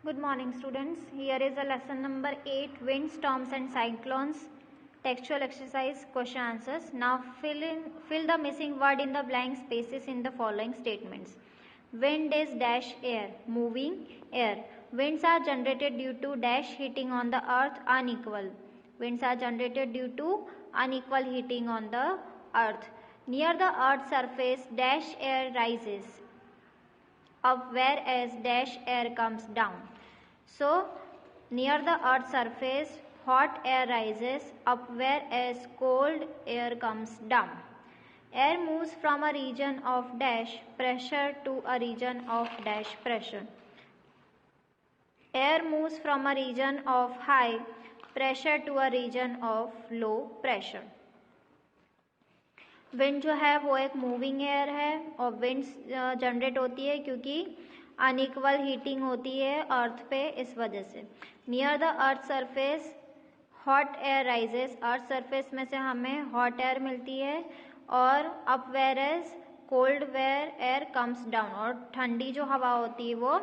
Good morning, students. Here is a lesson number 8, Wind, Storms and Cyclones. Textual exercise, question answers. Now fill the missing word in the blank spaces in the following statements. Wind is dash air, moving air. Winds are generated due to dash heating on the earth unequal. Winds are generated due to unequal heating on the earth. Near the earth's surface, dash air rises up whereas dash air comes down. So near the earth's surface, hot air rises up whereas cold air comes down. Air moves from a region of dash pressure to a region of dash pressure. Air moves from a region of high pressure to a region of low pressure. Wind जो है वो एक moving air है और winds generate होती है क्योंकि unequal heating होती है अर्थ पे, इस वजह से. Near the earth surface hot air rises, earth surface में से हमें हॉट एयर मिलती है और up whereas cold where air comes down, और ठंडी जो हवा होती है वो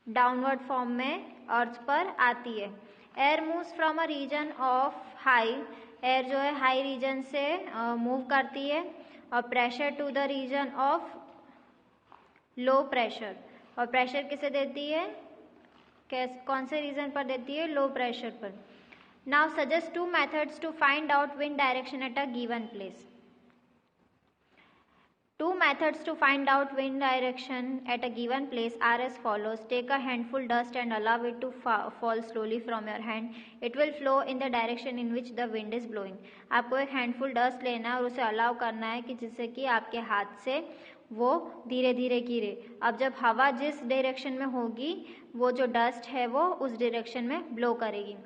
डाउनवर्ड फॉर्म में अर्थ पर आती है. Air moves from a region of high, air जो है हाई रीजन से मूव करती है, और pressure to the region of low pressure, और प्रेशर किसे देती है, कौन से रीजन पर देती है, लो प्रेशर पर. Now suggest 2 methods to find out wind direction at a given place. 2 methods to find out wind direction at a given place are as follows. Take a handful dust and allow it to fall slowly from your hand. It will flow in the direction in which the wind is blowing. आपको एक handful dust लेना है और उसे allow करना है कि जिससे कि आपके हाथ से वो धीरे धीरे गिरे. अब जब हवा जिस डायरेक्शन में होगी वो जो डस्ट है वो उस डायरेक्शन में ब्लो करेगी.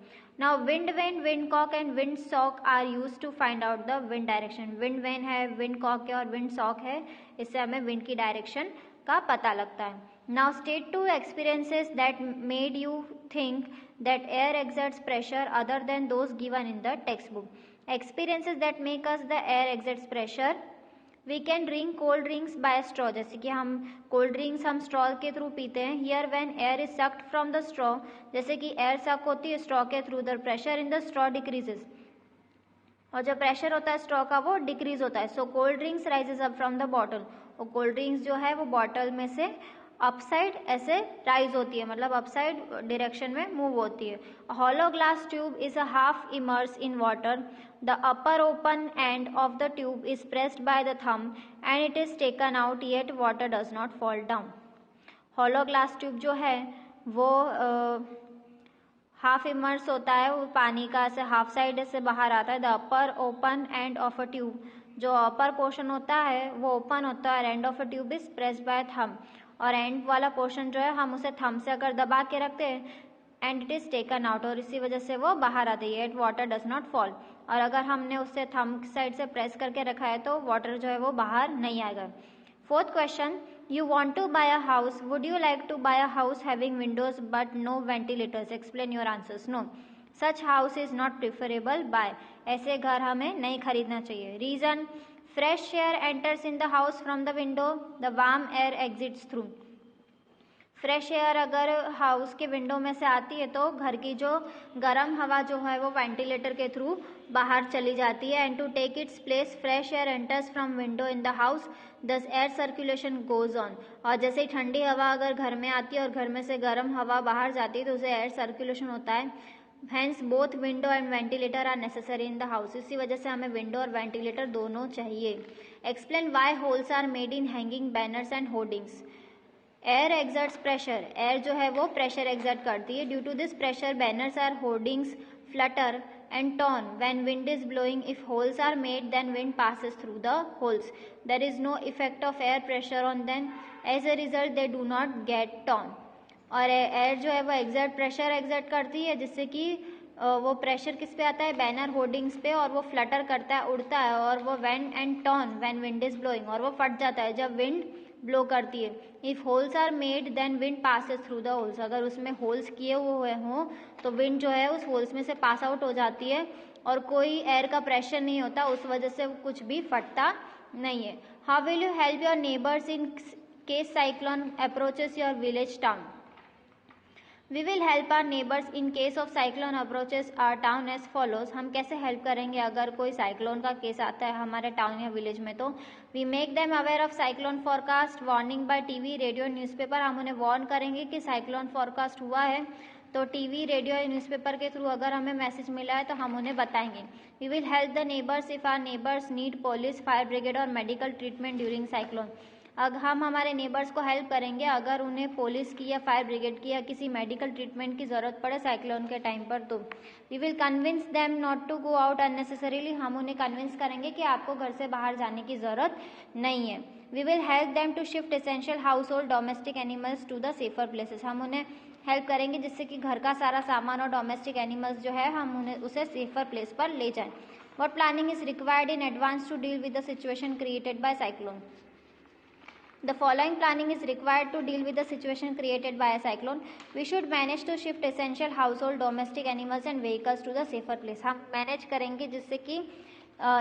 Now wind vane, windcock and windsock are used to find out the wind direction. Wind vane है, windcock है और windsock है, इससे हमें wind की direction का पता लगता है. Now state 2 experiences that made you think that air exerts pressure other than those given in the textbook. Experiences that make us the air exerts pressure. We can drink cold drinks by straw, जैसे कि हम cold drinks हम straw के through पीते हैं. Here when air is sucked from the straw, जैसे कि air suck होती है स्ट्रॉ के through, the pressure in the straw decreases, और जो प्रेशर होता है स्ट्रॉ का वो डिक्रीज होता है. So cold drinks rises up from the bottle, और कोल्ड ड्रिंक्स जो है वो बॉटल में से अपसाइड ऐसे राइज होती है, मतलब अपसाइड डायरेक्शन में मूव होती है. Hollow glass tube is a half immerse in water. The upper open end of the tube is pressed by the thumb and it is taken out, yet water does not fall down. Hollow glass tube जो है वो half immerse होता है, वो पानी का ऐसे half side से बाहर आता है. The upper open and of a tube, जो अपर पोर्शन होता है वो ओपन होता है और end of a tube is pressed by thumb, और एंड वाला पोर्शन जो है हम उसे थंब से अगर दबा के रखते हैं and it is taken out, और इसी वजह से वो बाहर आती है. At water does not fall, और अगर हमने उससे थंब साइड से प्रेस करके रखा है तो वाटर जो है वो बाहर नहीं आएगा. 4th question, you want to buy a house. Would you like to buy a house having windows but no ventilators. Explain your answers. No, such house is not preferable by, ऐसे घर हमें नहीं खरीदना चाहिए. Reason, fresh air enters in the house from the window, the warm air exits through. Fresh air अगर house के window में से आती है तो घर की जो गर्म हवा जो है वो वेंटिलेटर के थ्रू बाहर चली जाती है. And to take its place fresh air enters from window in the house, thus air circulation goes on. और जैसे ही ठंडी हवा अगर घर में आती है और घर में से गर्म हवा बाहर जाती है तो उसे एयर सर्कुलेशन होता है. Hence both window and ventilator are necessary in the house. इसी वजह से हमें विंडो और वेंटिलेटर दोनों चाहिए. Explain why holes are made in hanging banners and hoardings. Air exerts pressure, air जो है वो प्रेशर एक्सर्ट करती है. Due to this pressure banners are hoardings flutter and torn when wind is blowing. If holes are made then wind passes through the holes. There is no effect of air pressure on them. As a result they do not get torn. और air जो है वो exert pressure exert करती है जिससे कि वो pressure किस पे आता है, बैनर होर्डिंग्स पे, और वो फ्लटर करता है, उड़ता है, और वो when and turn when wind is blowing, और वो फट जाता है जब विंड ब्लो करती है. If holes are made then wind passes through the holes. अगर उसमें होल्स किए हुए हों तो विंड जो है उस होल्स में से पास आउट हो जाती है और कोई एयर का प्रेशर नहीं होता, उस वजह से कुछ भी फटता नहीं है. How will you help your neighbours in case cyclone approaches your village town. We will help our neighbours in case of cyclone approaches our town as follows. हम कैसे हेल्प करेंगे अगर कोई साइक्लोन का केस आता है हमारे टाउन या विलेज में? तो we make them aware of cyclone forecast warning by TV radio newspaper. हम उन्हें वार्न करेंगे कि साइक्लोन फॉरकास्ट हुआ है, तो टीवी रेडियो या न्यूज़पेपर के थ्रू अगर हमें मैसेज मिला है तो हम उन्हें बताएंगे। We will help the neighbours if our neighbours need police, fire brigade और मेडिकल ट्रीटमेंट ड्यूरिंग साइक्लोन। अब हम हमारे नेबर्स को हेल्प करेंगे अगर उन्हें पुलिस की या फायर ब्रिगेड की या किसी मेडिकल ट्रीटमेंट की ज़रूरत पड़े साइक्लोन के टाइम पर। तो we will convince them not to go out unnecessarily. हम उन्हें कन्विंस करेंगे कि आपको घर से बाहर जाने की ज़रूरत नहीं है। We will help them to shift essential household domestic animals to the safer places. हम उन्हें हेल्प करेंगे जिससे कि घर का सारा सामान और डोमेस्टिक एनिमल्स जो है हम उन्हें उसे सेफर प्लेस पर ले जाएं। What planning is required in advance to deal with the situation created by cyclone? The following planning is required to deal with the situation created by a cyclone. We should manage to shift essential household, domestic animals and vehicles to the safer place. हम manage करेंगे जिससे कि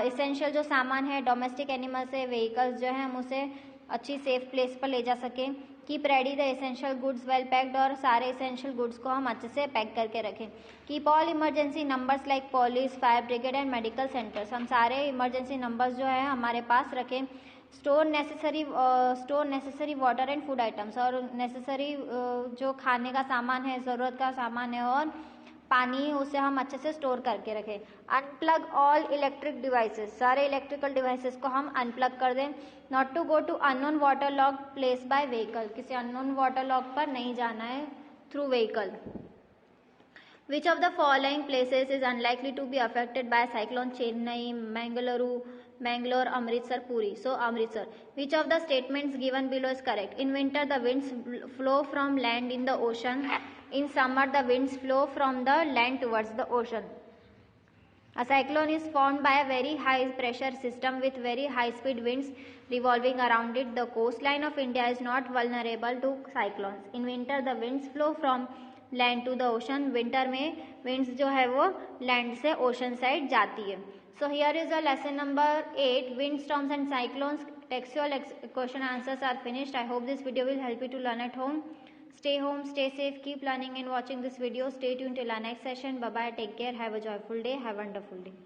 essential जो सामान है, domestic animals है, vehicles जो है हम उसे अच्छी सेफ प्लेस पर ले जा सकें। Keep ready the essential goods well packed, और सारे एसेंशियल गुड्स को हम अच्छे से पैक करके रखें। Keep all emergency numbers like police, fire brigade and medical centres. हम सारे इमरजेंसी नंबर्स जो है हमारे पास रखें। Store necessary water and food items, और नेसेसरी जो खाने का सामान है, ज़रूरत का सामान है और पानी, उसे हम अच्छे से स्टोर करके रखें। अनप्लग ऑल इलेक्ट्रिक डिवाइसेस, सारे इलेक्ट्रिकल डिवाइसेस को हम अनप्लग कर दें। Not to go to unknown water lock place by vehicle, किसी अननोन वाटर लॉक पर नहीं जाना है through vehicle. Which of the following places is unlikely to be affected by cyclone? Chennai, Mangalore, Amritsar, Puri. So Amritsar. Which of the statements given below is correct? In winter the winds flow from land in the ocean. In summer the winds flow from the land towards the ocean. A cyclone is formed by a very high pressure system with very high speed winds revolving around it. The coastline of India is not vulnerable to cyclones. In winter the winds flow from land to the ocean. Winter में winds जो है वो land से ocean side जाती है। So here is a lesson number 8, wind storms and cyclones. Textual question answers are finished. I hope this video will help you to learn at home. Stay home, stay safe, keep learning and watching this video. Stay tuned till our next session. Bye bye, take care, have a joyful day, have a wonderful day.